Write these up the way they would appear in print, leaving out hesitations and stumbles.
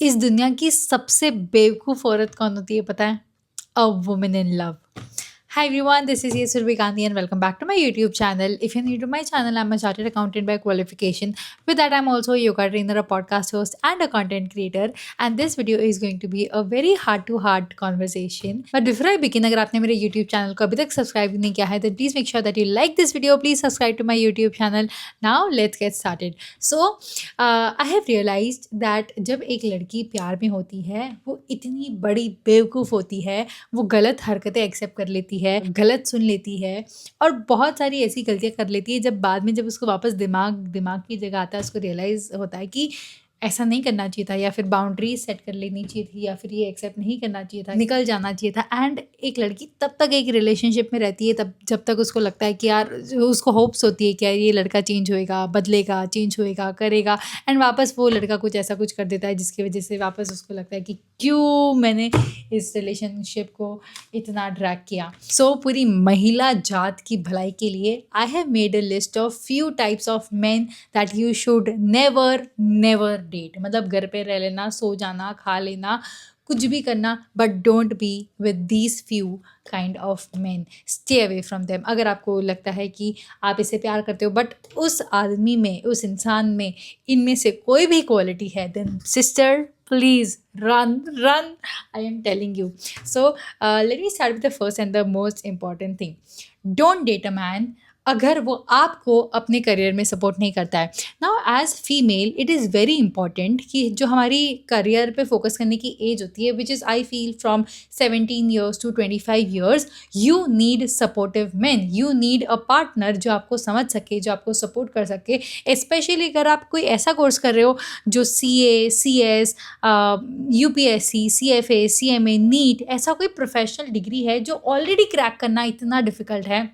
इस दुनिया की सबसे बेवकूफ़ औरत कौन होती है पता है? A woman in love. Hi everyone, this is Survi Gandhi and welcome back to my YouTube channel. If you're new to my channel, I'm a chartered accountant by qualification. With that, I'm also a yoga trainer, a podcast host, and a content creator. And this video is going to be a very heart-to-heart conversation. But before I begin, अगर आपने मेरे YouTube channel को अभी तक subscribe नहीं किया है, then please make sure that you like this video. Please subscribe to my YouTube channel. Now let's get started. So, I have realized that जब एक लड़की प्यार में होती है, वो इतनी बड़ी बेवकूफ़ होती है, वो गलत हरकतें एक्सेप्ट कर लेती है, गलत सुन लेती है और बहुत सारी ऐसी गलतियाँ कर लेती है जब बाद में जब उसको वापस दिमाग की जगह आता है, उसको रियलाइज़ होता है कि ऐसा नहीं करना चाहिए था या फिर बाउंड्रीज सेट कर लेनी चाहिए थी या फिर ये एक्सेप्ट नहीं करना चाहिए था, निकल जाना चाहिए था. एंड एक लड़की तब तक एक रिलेशनशिप में रहती है तब जब तक उसको लगता है कि यार, उसको होप्स होती है कि यार ये लड़का चेंज होएगा, बदलेगा, चेंज होएगा, करेगा. एंड वापस वो लड़का कुछ ऐसा कुछ कर देता है जिसकी वजह से वापस उसको लगता है कि क्यों मैंने इस रिलेशनशिप को इतना ड्रैग किया. सो पूरी महिला जात की भलाई के लिए I have made a list of few types of men that you should never date. मतलब घर पे रह लेना, सो जाना, खा लेना, कुछ भी करना, but don't be with these few kind of man. Stay away from them. अगर आपको लगता है कि आप इससे प्यार करते हो बट उस आदमी में, उस इंसान में, इनमें से कोई भी क्वालिटी है, then sister please run. I am telling you. So let me start with the first and the most important thing. Don't date a man अगर वो आपको अपने करियर में सपोर्ट नहीं करता है. Now as female it is very important कि जो हमारी करियर पे फोकस करने की एज होती है, which is I feel from 17 years to 25 years, you need supportive man. You need a partner जो आपको समझ सके, जो आपको सपोर्ट कर सके. स्पेशली अगर आप कोई ऐसा कोर्स कर रहे हो जो CA, CS, UPSC, CFA, CMA, NEET, ऐसा कोई प्रोफेशनल डिग्री है जो ऑलरेडी क्रैक करना इतना डिफ़िकल्ट है,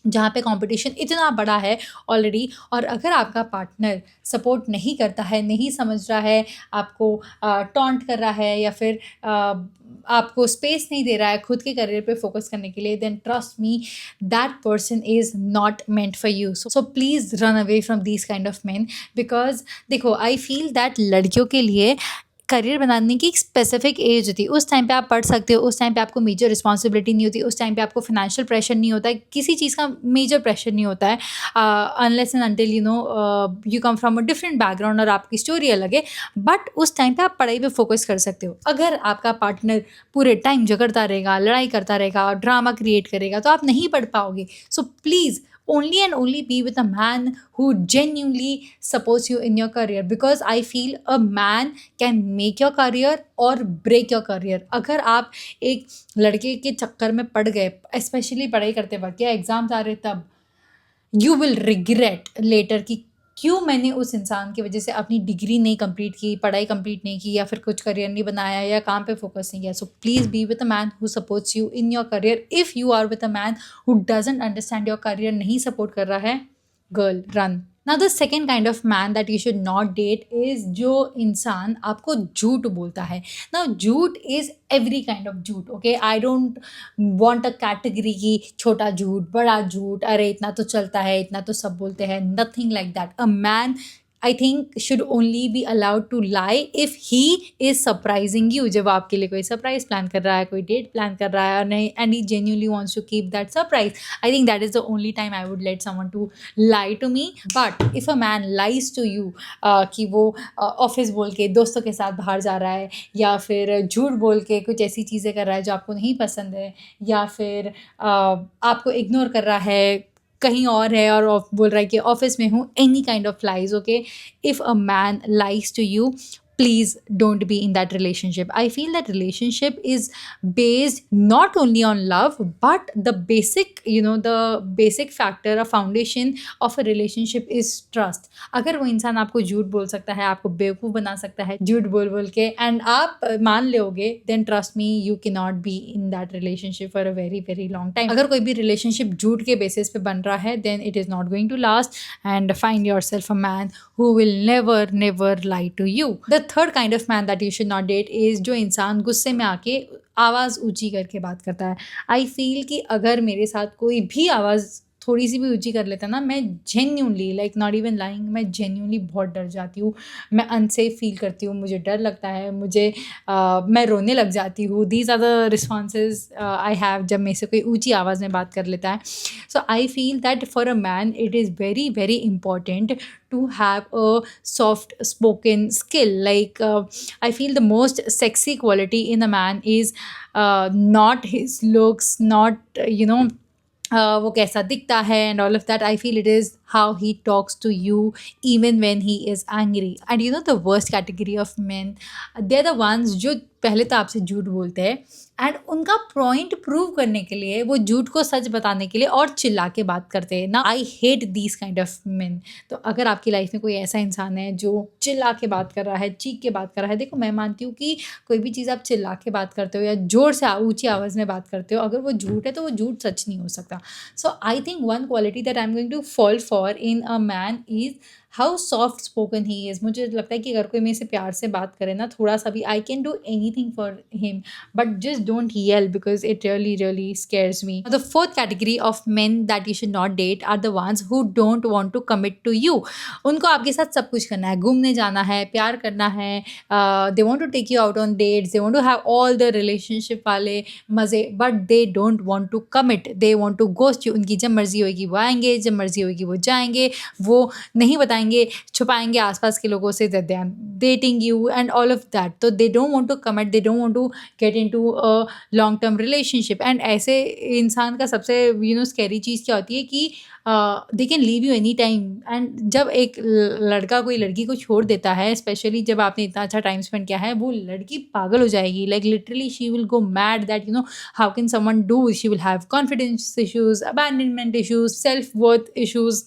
जहाँ पे कंपटीशन इतना बड़ा है ऑलरेडी. और अगर आपका पार्टनर सपोर्ट नहीं करता है, नहीं समझ रहा है, आपको टॉन्ट कर रहा है या फिर आपको स्पेस नहीं दे रहा है खुद के करियर पे फोकस करने के लिए, then trust me that person is not meant for you. So please run away from these kind of man. Because देखो, आई फील दैट लड़कियों के लिए करियर बनाने की एक स्पेसिफिक एज होती है. उस टाइम पे आप पढ़ सकते हो, उस टाइम पे आपको मेजर रिस्पॉन्सिबिलिटी नहीं होती, उस टाइम पे आपको फाइनेंशियल प्रेशर नहीं होता है, किसी चीज़ का मेजर प्रेशर नहीं होता है, unless and until you come from a different background और आपकी स्टोरी अलग है. बट उस टाइम पे आप पढ़ाई पे फोकस कर सकते हो. अगर आपका पार्टनर पूरे टाइम झगड़ता रहेगा, लड़ाई करता रहेगा, ड्रामा क्रिएट करेगा, तो आप नहीं पढ़ पाओगे. So please only and only be with a man who genuinely supports you in your career, because I feel a man can make your career or break your career. अगर आप एक लड़के के चक्कर में पड़ गए, स्पेशली पढ़ाई करते वक्त या एग्जाम्स आ रहे तब, यू विल रिग्रेट लेटर कि क्यों मैंने उस इंसान की वजह से अपनी डिग्री नहीं कंप्लीट की, पढ़ाई कंप्लीट नहीं की, या फिर कुछ करियर नहीं बनाया या काम पे फोकस नहीं किया. So please be with a man who supports you in your career. If you are with a man who doesn't understand your career, नहीं सपोर्ट कर रहा है, girl run. Now the second kind of man that you should not date is जो इंसान आपको झूठ बोलता है. नाउ झूठ इज़ एवरी काइंड ऑफ झूठ. Okay, I don't want a category की छोटा झूठ, बड़ा झूठ, अरे इतना तो चलता है, इतना तो सब बोलते हैं. Nothing like that. A man I think should only be allowed to lie if he is surprising you. जब आपके लिए कोई सरप्राइज प्लान कर रहा है, कोई डेट प्लान कर रहा है और नहीं, and he genuinely wants to keep that surprise, I think that is the only time I would let someone to lie to me. But if a man lies to you कि वो office बोल के दोस्तों के साथ बाहर जा रहा है, या फिर झूठ बोल के कुछ ऐसी चीज़ें कर रहा है जो आपको नहीं पसंद है, या फिर आपको इग्नोर कर रहा है, कहीं और है और बोल रहा है कि ऑफिस में हूँ, any kind of lies. Okay, if a man lies to you, please don't be in that relationship. I feel that relationship is based not only on love, but the basic factor, a foundation of a relationship is trust. अगर वो इंसान आपको झूठ बोल सकता है, आपको बेवकूफ़ बना सकता है झूठ बोल बोल के, एंड आप मान लोगे, then trust me, you cannot be in that relationship for a very very long time. अगर कोई भी relationship झूठ के बेसिस पे बन रहा है, then it is not going to last, and find yourself a man who will never lie to you. The third kind of man that you should not date is जो इंसान गुस्से में आके आवाज़ ऊंची करके बात करता है. आई फील कि अगर मेरे साथ कोई भी आवाज़ थोड़ी सी भी ऊँची कर लेता है ना, मैं genuinely like not even lying, मैं जेन्युइनली बहुत डर जाती हूँ। मैं अनसेफ फ़ील करती हूँ, मुझे डर लगता है, मैं रोने लग जाती हूँ। These are the responses I have जब मेरे से कोई ऊँची आवाज़ में बात कर लेता है। So I feel that for a man it is very very important to have a soft spoken skill. Like I feel the most sexy quality in a man is not his looks, not वो कैसा दिखता है and all of that. I feel it is how he talks to you even when he is angry. And you know the worst category of men, they are the ones जो पहले तो आपसे झूठ बोलते हैं एंड उनका point prove करने के लिए वो झूठ को सच बताने के लिए और चिल्ला के बात करते हैं ना। I hate these kind of main. तो अगर आपकी लाइफ में कोई ऐसा इंसान है जो चिल्ला के बात कर रहा है, चीख के बात कर रहा है, देखो मैं मानती हूँ कि कोई भी चीज़ आप चिल्ला के बात करते हो या ज़ोर से ऊँची आवाज़ में बात करते हो, अगर वो झूठ है तो वो झूठ सच नहीं हो सकता। So I think one quality that I am going to fall for in a man is how soft spoken he is. मुझे लगता है कि अगर कोई मेरे से प्यार से बात करे ना, थोड़ा सा भी, I can do anything for him, but just don't yell because it really really scares me. The fourth category of men that you should not date are the ones who don't want to commit to you. उनको आपके साथ सब कुछ करना है, घूमने जाना है, प्यार करना है, they want to take you out on dates, they want to have all the relationship वाले मज़े, but they don't want to commit, they want to ghost you. उनकी जब मर्जी होगी वो आएंगे, जब मर्जी होगी वो जाएंगे, वो नहीं बताएंगे, छुपाएंगे आसपास के लोगों से that they are dating you and all of that. तो they don't want to commit, they don't want to get into a long term relationship. And ऐसे इंसान का सबसे स्कैरी चीज़ क्या होती है कि they can leave you any time. And जब एक लड़का कोई लड़की को छोड़ देता है, स्पेशली जब आपने इतना अच्छा टाइम स्पेंड किया है, वो लड़की पागल हो जाएगी। Like literally she will go mad that how can someone do. She will have confidence issues, abandonment issues, self worth issues,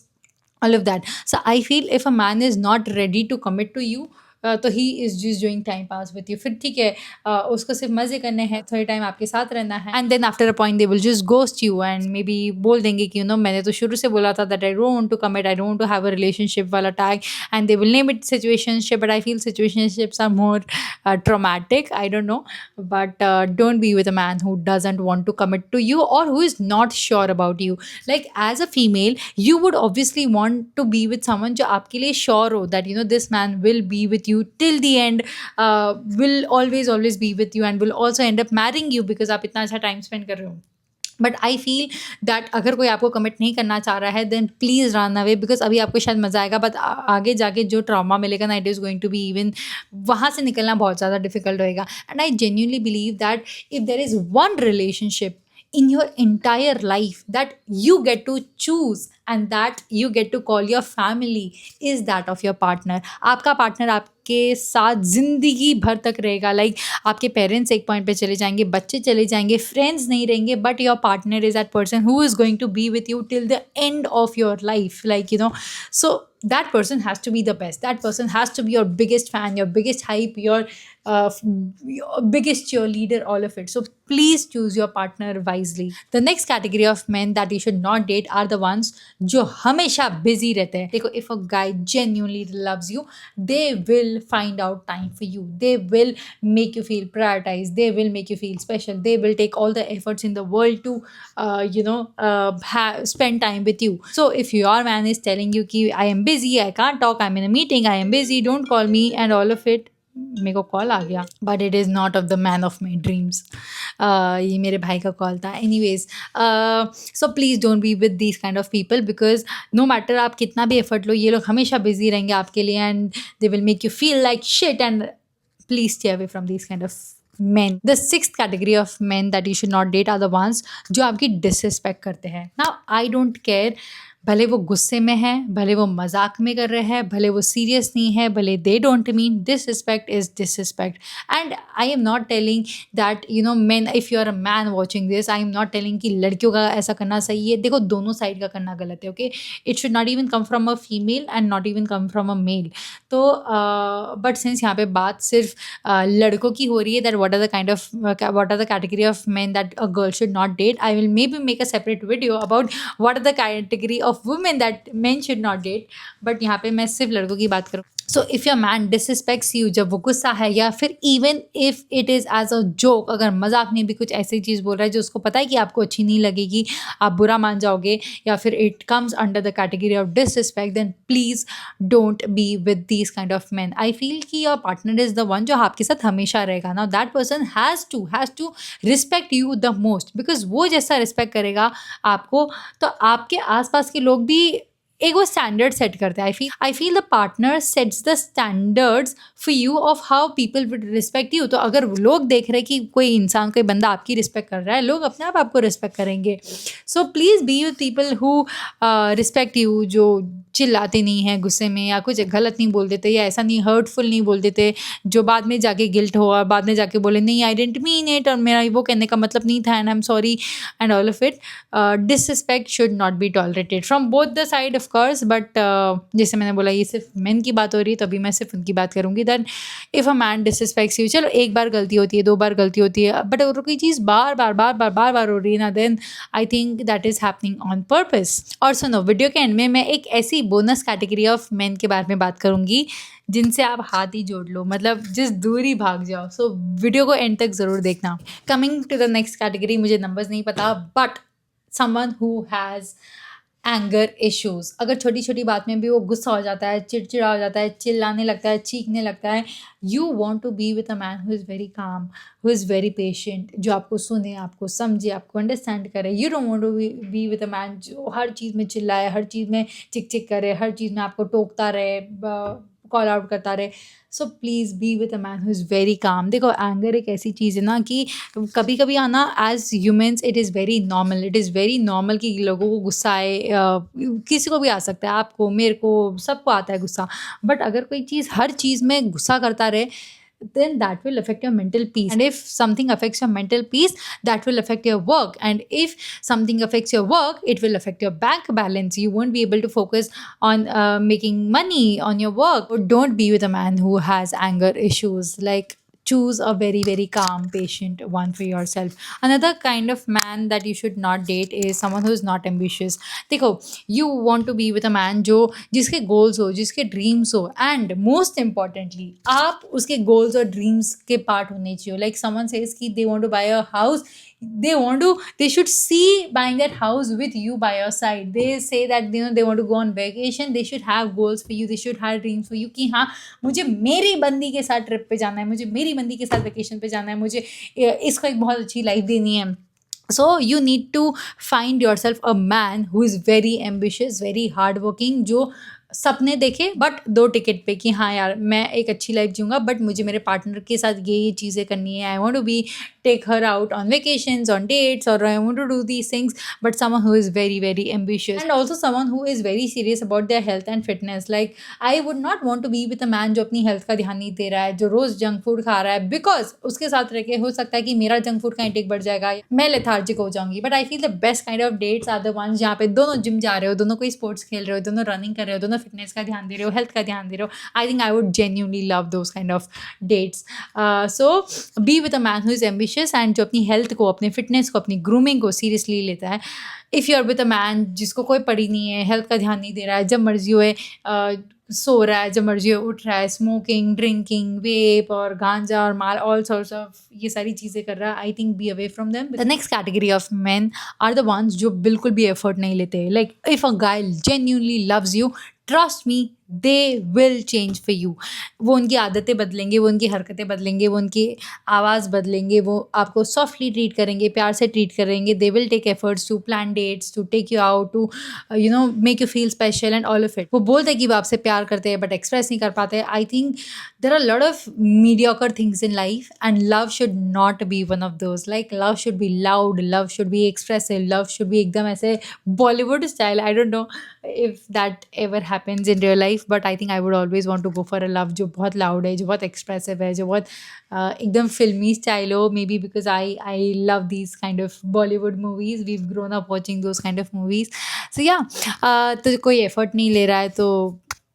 all of that. So I feel if a man is not ready to commit to you, तो he is just doing time pass with you. फिर ठीक है, उसको सिर्फ मज़े करने हैं, थोड़े टाइम आपके साथ रहना है, and then after a point they will just ghost you and maybe बोल देंगे कि मैंने तो शुरू से बोला था that I don't want to commit, I don't want to have a relationship वाला tag, and they will name it situationship. But I feel situationships are more traumatic, I don't know, but don't be with a man who doesn't want to commit to you or who is not sure about you. Like as a female you would obviously want to be with someone जो आपके लिए sure हो that this man will be with you till the end, will always be with you and will also end up marrying you because आप इतना अच्छा time spend कर रहे हो। बट आई फील दैट अगर कोई आपको कमिट नहीं करना चाह रहा है then please run away, because अभी आपको शायद मज़ा आएगा बट आगे जाके जो ट्रॉमा मिलेगा ना, it is going to be even, वहाँ से निकलना बहुत ज़्यादा डिफिकल्ट होएगा। And I genuinely believe that if there is one relationship in your entire life that you get to choose and that you get to call your family is that of your partner. आपका partner आपके साथ ज़िंदगी भर तक रहेगा। Like आपके parents एक point पे चले जाएंगे, बच्चे चले जाएंगे, फ्रेंड्स नहीं रहेंगे, but your partner is that person who is going to be with you till the end of your life. Like so that person has to be the best, that person has to be your biggest fan, your biggest hype, your biggest cheerleader, all of it. So please choose your partner wisely. The next category of men that you should not date are the ones जो हमेशा busy रहते हैं। देखो, if a guy genuinely loves you, they will find out time for you, they will make you feel prioritized, they will make you feel special, they will take all the efforts in the world to spend time with you. So if your man is telling you कि I am busy, I can't talk, I'm in a meeting, I am busy, don't call me and all of it, मेरे को call आ गया but it is not of the man of my dreams. ये मेरे भाई का call था। Anyways, so please don't be with these kind of people because no matter आप कितना भी एफर्ट लो, ये लोग हमेशा बिजी रहेंगे आपके लिए and they will make you feel like shit, and please stay away from these kind of men. The sixth category of men that you should not date are the ones जो आपकी disrespect करते हैं। Now I don't care, भले वो गुस्से में है, भले वो मजाक में कर रहे हैं, भले वो सीरियस नहीं है, भले they don't mean, disrespect is disrespect. And I am not telling that men, if you are a man watching this, I am not telling कि लड़कियों का ऐसा करना सही है। देखो, दोनों साइड का करना गलत है। Okay, it should not even come from a female and not even come from a male. तो बट सिंस यहाँ पे बात सिर्फ लड़कों की हो रही है, that what are the category of men that a girl should not date, I will maybe make a separate video about what are the category of women that men should not date, but यहाँ पे मैं सिर्फ लड़कों की बात करूँ। So if your man disrespects you, जब वो गुस्सा है या फिर even if it is as a joke, अगर मजाक में भी कुछ ऐसी चीज़ बोल रहा है जो उसको पता है कि आपको अच्छी नहीं लगेगी, आप बुरा मान जाओगे, या फिर it comes under the category of disrespect, then please don't be with these kind of man. I feel कि your partner is the one जो आपके साथ हमेशा रहेगा ना, that person has to respect you the most, because वो जैसा respect करेगा आपको, तो आपके आसपास के लोग भी एक वो स्टैंडर्ड सेट करते हैं। आई feel the partner sets the standards for you of how people will respect you. तो अगर लोग देख रहे हैं कि कोई इंसान, कोई बंदा आपकी रिस्पेक्ट कर रहा है, लोग अपने आप आपको रिस्पेक्ट करेंगे। सो please be with people who respect you, जो चिल्लाते नहीं हैं गुस्से में, या कुछ गलत नहीं बोल देते, या ऐसा नहीं हर्टफुल नहीं बोल देते जो बाद में जाके गिल्ट हो और बाद में जाके बोले नहीं आई डेंट मीन इट, और मेरा वो कहने का मतलब नहीं था, and I am sorry and all of it. Disrespect should not be tolerated from both the side of course, but जैसे मैंने बोला ये सिर्फ मेन की बात हो रही है, तो अभी मैं सिर्फ उनकी बात करूँगी। That if a man disrespects you, चलो एक बार गलती होती है, 2 बार गलती होती है, बट अगर कोई चीज़ बार बार हो रही है ना, then I think that is happening on purpose. और सुनो, वीडियो के एंड में मैं एक ऐसी बोनस कैटेगरी ऑफ मेन के बारे में बात करूँगी जिनसे आप हाथ ही जोड़ लो, मतलब जिस दूरी भाग जाओ। सो वीडियो को एंड तक ज़रूर देखना। Coming to the next category, मुझे नंबर्स नहीं पता, but someone who has anger issues. अगर छोटी छोटी बात में भी वो गुस्सा हो जाता है, चिड़चिड़ा हो जाता है, चिल्लाने लगता है, चीखने लगता है, you want to be with a man who is very calm, who is very patient, जो आपको सुने, आपको समझे, आपको अंडरस्टैंड करे। You don't want to be with a man जो हर चीज़ में चिल्लाए, हर चीज़ में चिक चिक करे, हर चीज़ में आपको टोकता रहे, कॉल आउट करता रहे। सो please be with a man who is very काम। देखो, एंगर एक ऐसी चीज़ है ना कि कभी कभी आना, as humans it is very normal, it is very normal कि लोगों को गुस्सा आए। किसी को भी आ सकता है, आपको, मेरे को, सबको आता है गुस्सा। बट अगर कोई चीज़ हर चीज़ में गुस्सा करता रहे, then that will affect your mental peace, and if something affects your mental peace, that will affect your work, and if something affects your work, it will affect your bank balance. You won't be able to focus on making money on your work. Or don't be with a man who has anger issues. Like, choose a very calm, patient one for yourself. Another kind of man that you should not date is someone who is not ambitious. देखो, you want to be with a man जो जिसके goals हो, जिसके dreams हो, and most importantly आप उसके goals और dreams के पार्ट होने चाहिए। लाइक समवन सेज कि they want to buy a house, they should see buying that house with you by your side. They say that they want to go on vacation, they should have goals for you, they should have dreams for you कि हाँ, मुझे मेरी बंदी के साथ trip पे जाना है, मुझे मेरी बंदी के साथ वेकेशन पे जाना है, मुझे इसको एक बहुत अच्छी लाइफ देनी है। So you need to find yourself a man who is very ambitious, very hardworking, जो सपने देखे बट 2 टिकट पे कि हाँ यार, मैं एक अच्छी लाइफ जीऊँगा, बट मुझे मेरे पार्टनर के साथ ये चीज़ें करनी है। I want to be take her out on vacations, on dates, और I want to do these things, but someone who is very ambitious, and also someone who is very serious about their health and fitness. Like I would not want to be with a man जो अपनी health का ध्यान नहीं दे रहा है, जो रोज़ junk food खा रहा है, बिकॉज उसके साथ रह के हो सकता है कि मेरा जंक फूड का इंटेक बढ़ जाएगा, मैं लेथार्जिक हो जाऊंगी। But I feel the best kind of dates are the ones जहाँ पे दोनों जिम जा रहे हो, दोनों कोई स्पोर्ट्स खेल रहे हो, दोनों रनिंग कर रहे हो, दोनों फिटनेस का ध्यान दे रहे हो, हेल्थ का ध्यान दे रहे हो। I think I would genuinely love those kind of dates. So be with a man who is ambitious and जो अपनी हेल्थ को, अपने फिटनेस को, अपनी ग्रूमिंग को सीरियसली लेता है। If you are with a man जिसको कोई पड़ी नहीं है, हेल्थ का ध्यान नहीं दे रहा है, जब मर्जी हुए सो रहा है, जब मर्जी हो उठ रहा है, स्मोकिंग, ड्रिंकिंग, वेप और गांजा और माल, ऑल सॉर्ट्स ऑफ ये सारी चीज़ें कर रहा है, I think be away from them. The next category of man are the ones जो बिल्कुल भी एफर्ट नहीं लेते। Like if a guy genuinely loves you, trust me, they will change for you. वो उनकी आदतें बदलेंगे, वो उनकी हरकतें बदलेंगे, वो उनकी आवाज़ बदलेंगे, वो आपको सॉफ्टली ट्रीट करेंगे, प्यार से ट्रीट करेंगे। They will take efforts to plan dates, to take you out, to make you feel special and all of it. वो बोलते हैं कि वो आपसे प्यार करते हैं बट एक्सप्रेस नहीं कर पाते। I think there are lot of mediocre things in life and love should not be one of those. Like love should be loud, love should be expressive, love should be एकदम ऐसे Bollywood style. I don't know if that ever happens in real life, but I think I would always want to go for a love जो बहुत loud है, जो बहुत expressive है, जो बहुत एकदम फिल्मी स्टाइल हो। maybe because I love these kind of Bollywood movies, we've grown up watching those kind of movies, so yeah। तो कोई effort नहीं ले रहा है तो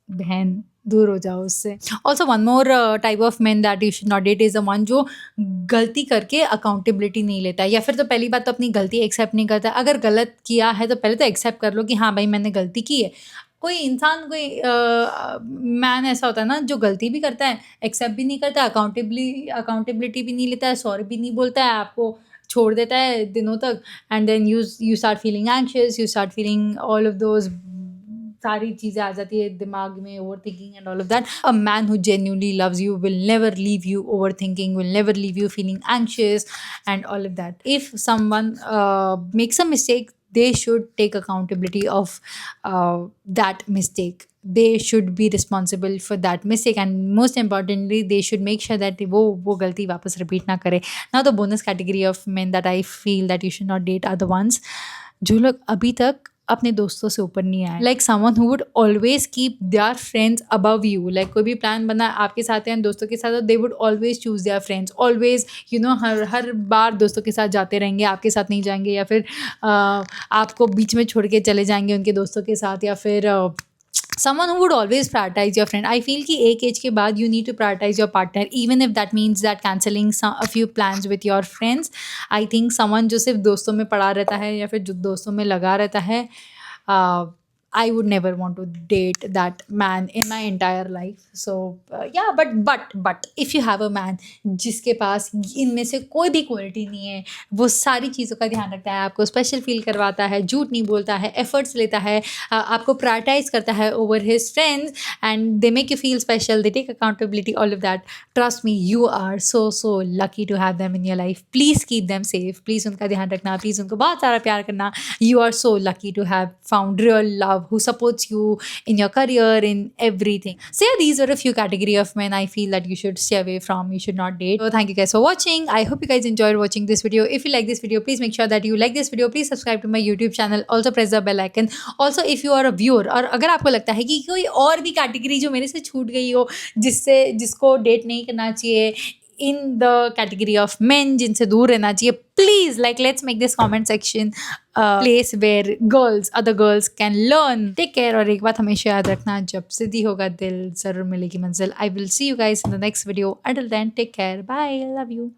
बहन दूर हो जाओ उससे। Also one more type of man that you should not date is the one जो गलती करके अकाउंटेबिलिटी नहीं लेता है, या फिर तो पहली बात तो अपनी गलती एक्सेप्ट नहीं करता। अगर गलत किया है तो पहले तो एक्सेप्ट कर लो कि हाँ भाई मैंने गलती की है, कोई इंसान, कोई मैन ऐसा होता है ना जो गलती भी करता है, एक्सेप्ट भी नहीं करता, अकाउंटेबिलिटी भी नहीं लेता है, सॉरी भी नहीं बोलता है, आपको छोड़ देता है दिनों तक, and then you start feeling anxious, you start feeling all of those, सारी चीज़ें आ जाती है दिमाग में, overthinking and all of that. A man who genuinely loves you will never leave you overthinking, will never leave you feeling anxious and all of that. If someone makes a mistake, they should take accountability of that mistake. They should be responsible for that mistake, and most importantly they should make sure that वो गलती वापस repeat ना करे. Now the bonus category of men that I feel that you should not date are the ones जो लोग अभी तक अपने दोस्तों से ऊपर नहीं आए. Like someone who would always keep their friends above you. Like कोई भी प्लान बना आपके साथ हैं, दोस्तों के साथ, they would always choose their friends, always हर बार दोस्तों के साथ जाते रहेंगे, आपके साथ नहीं जाएंगे, या फिर आपको बीच में छोड़ के चले जाएंगे उनके दोस्तों के साथ, या फिर someone who would always prioritize your friend. I feel कि एक एज के बाद you need to prioritize your partner, even if that means that cancelling a few plans with your friends. I think someone जो सिर्फ दोस्तों में पड़ा रहता है या फिर जो दोस्तों में लगा रहता है, I would never want to date that man in my entire life. So yeah, but if you have a man जिसके पास इनमें से कोई भी क्वालिटी नहीं है, वो सारी चीज़ों का ध्यान रखता है, आपको स्पेशल फील करवाता है, झूठ नहीं बोलता है, एफर्ट्स लेता है, आपको प्रायोरिटाइज करता है over his friends, and they make you feel special, they take accountability, all of that. Trust me, you are so lucky to have them in your life. Please keep them safe. Please उनका ध्यान रखना, please उनको बहुत सारा प्यार करना. You are so lucky to have found real love who supports you in your career, in everything. So yeah, these are a few category of men I feel that you should stay away from, you should not date. So thank you guys for watching. I hope you guys enjoyed watching this video. If you like this video, please make sure that you like this video. Please subscribe to my YouTube channel. Also press the bell icon. Also if you are a viewer, और अगर आपको लगता है कि कोई और भी category जो मेरे से छूट गई हो, जिसको डेट नहीं करना चाहिए, in the category of men जिनसे दूर रहना चाहिए, please let's make this comment section a place where other girls can learn. Take care. और एक बात हमेशा याद रखना, जब सिद्धि होगा दिल, जरूर मिलेगी मंजिल. I will see you guys in the next video. Until then, take care. Bye. I love you.